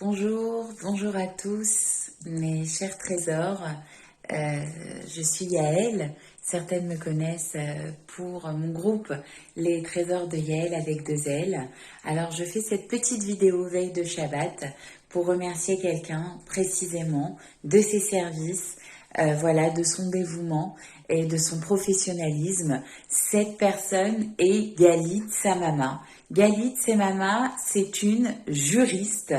Bonjour à tous, mes chers trésors. Je suis Yael. Certaines me connaissent pour mon groupe Les Trésors de Yael avec 2 L. Alors je fais cette petite vidéo veille de Shabbat pour remercier quelqu'un précisément de ses services, de son dévouement et de son professionnalisme. Cette personne est Galit Samama. Galit Samama, c'est une juriste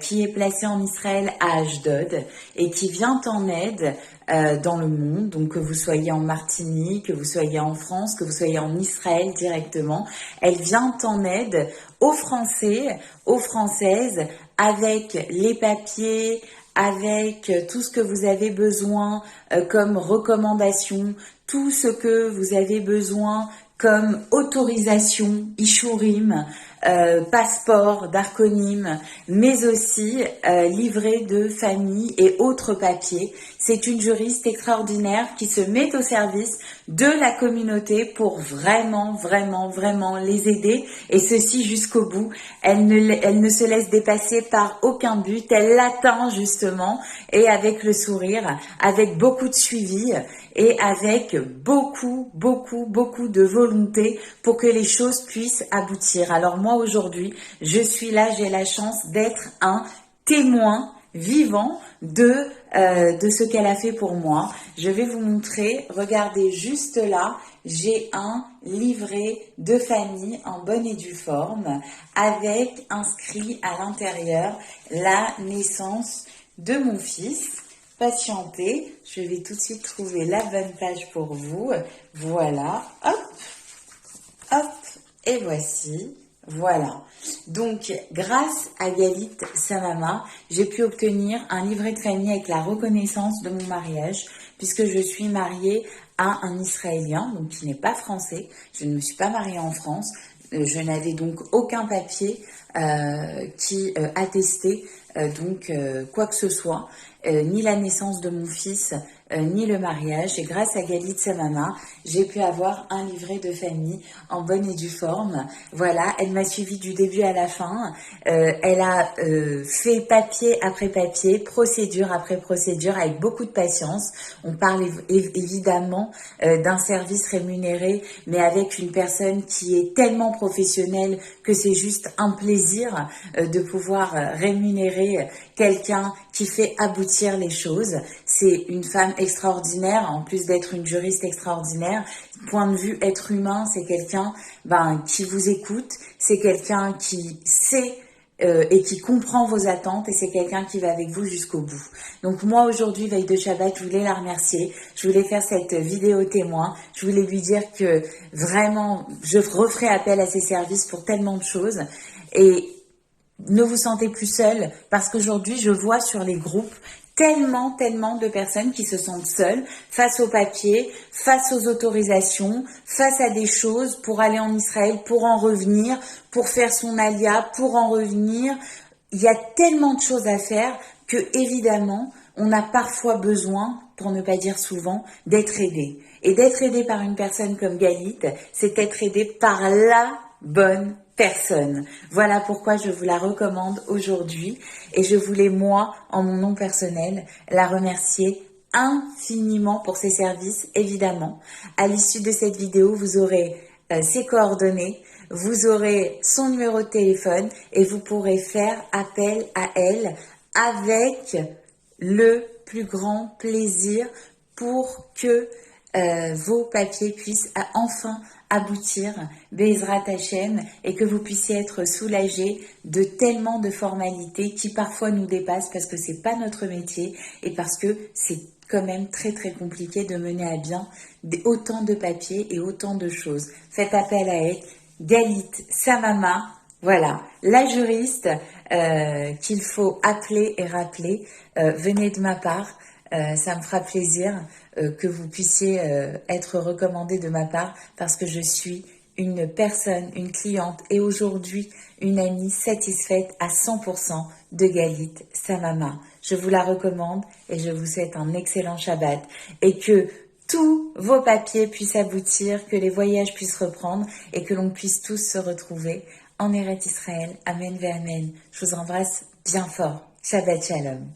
qui est placée en Israël à Ashdod et qui vient en aide dans le monde, donc que vous soyez en Martinique, que vous soyez en France, que vous soyez en Israël directement, elle vient en aide aux Français, aux Françaises, avec les papiers, avec tout ce que vous avez besoin comme recommandation, tout ce que vous avez besoin comme autorisation, ishurim, passeport, darkonim, mais aussi livret de famille et autres papiers. C'est une juriste extraordinaire qui se met au service de la communauté pour vraiment les aider, et ceci jusqu'au bout. Elle ne se laisse dépasser par aucun but, elle l'atteint justement, et avec le sourire, avec beaucoup de suivi et avec beaucoup de volonté pour que les choses puissent aboutir. Alors moi aujourd'hui, je suis là, j'ai la chance d'être un témoin vivant de ce qu'elle a fait pour moi. Je vais vous montrer, regardez juste là, j'ai un livret de famille en bonne et due forme avec inscrit à l'intérieur la naissance de mon fils. Patientez, je vais tout de suite trouver la bonne page pour vous. Voilà, hop, et voici. Voilà. Donc, grâce à Galit Samama, j'ai pu obtenir un livret de famille avec la reconnaissance de mon mariage, puisque je suis mariée à un Israélien, donc qui n'est pas français. Je ne me suis pas mariée en France. Je n'avais donc aucun papier qui attestait quoi que ce soit, ni la naissance de mon fils, ni le mariage. Et grâce à Galit Samama, j'ai pu avoir un livret de famille en bonne et due forme. Voilà, elle m'a suivi du début à la fin. Elle a fait papier après papier, procédure après procédure, avec beaucoup de patience. On parle évidemment d'un service rémunéré, mais avec une personne qui est tellement professionnelle que c'est juste un plaisir de pouvoir rémunérer quelqu'un qui fait aboutir les choses. C'est une femme extraordinaire, en plus d'être une juriste extraordinaire. Point de vue être humain, c'est quelqu'un qui vous écoute, c'est quelqu'un qui sait et qui comprend vos attentes, et c'est quelqu'un qui va avec vous jusqu'au bout. Donc moi aujourd'hui, veille de Shabbat, je voulais la remercier, je voulais faire cette vidéo témoin, je voulais lui dire que vraiment je referai appel à ses services pour tellement de choses. Et ne vous sentez plus seul, parce qu'aujourd'hui je vois sur les groupes tellement de personnes qui se sentent seules face aux papiers, face aux autorisations, face à des choses pour aller en Israël, pour en revenir, pour faire son alia, pour en revenir. Il y a tellement de choses à faire que évidemment on a parfois besoin, pour ne pas dire souvent, d'être aidé. Et d'être aidé par une personne comme Galit, c'est être aidé par la bonne personne. Voilà pourquoi je vous la recommande aujourd'hui, et je voulais moi, en mon nom personnel, la remercier infiniment pour ses services, évidemment. À l'issue de cette vidéo, vous aurez ses coordonnées, vous aurez son numéro de téléphone, et vous pourrez faire appel à elle avec le plus grand plaisir pour que vos papiers puissent enfin aboutir, Be'ezrat Hashem, et que vous puissiez être soulagés de tellement de formalités qui parfois nous dépassent, parce que c'est pas notre métier et parce que c'est quand même très compliqué de mener à bien autant de papiers et autant de choses. Faites appel à elle, Galit Samama, voilà, la juriste qu'il faut appeler et rappeler. Venez de ma part. Ça me fera plaisir que vous puissiez être recommandé de ma part, parce que je suis une personne, une cliente, et aujourd'hui une amie satisfaite à 100% de Galit Samama. Je vous la recommande et je vous souhaite un excellent Shabbat, et que tous vos papiers puissent aboutir, que les voyages puissent reprendre et que l'on puisse tous se retrouver en Eretz Israël. Amen ve Amen. Je vous embrasse bien fort. Shabbat Shalom.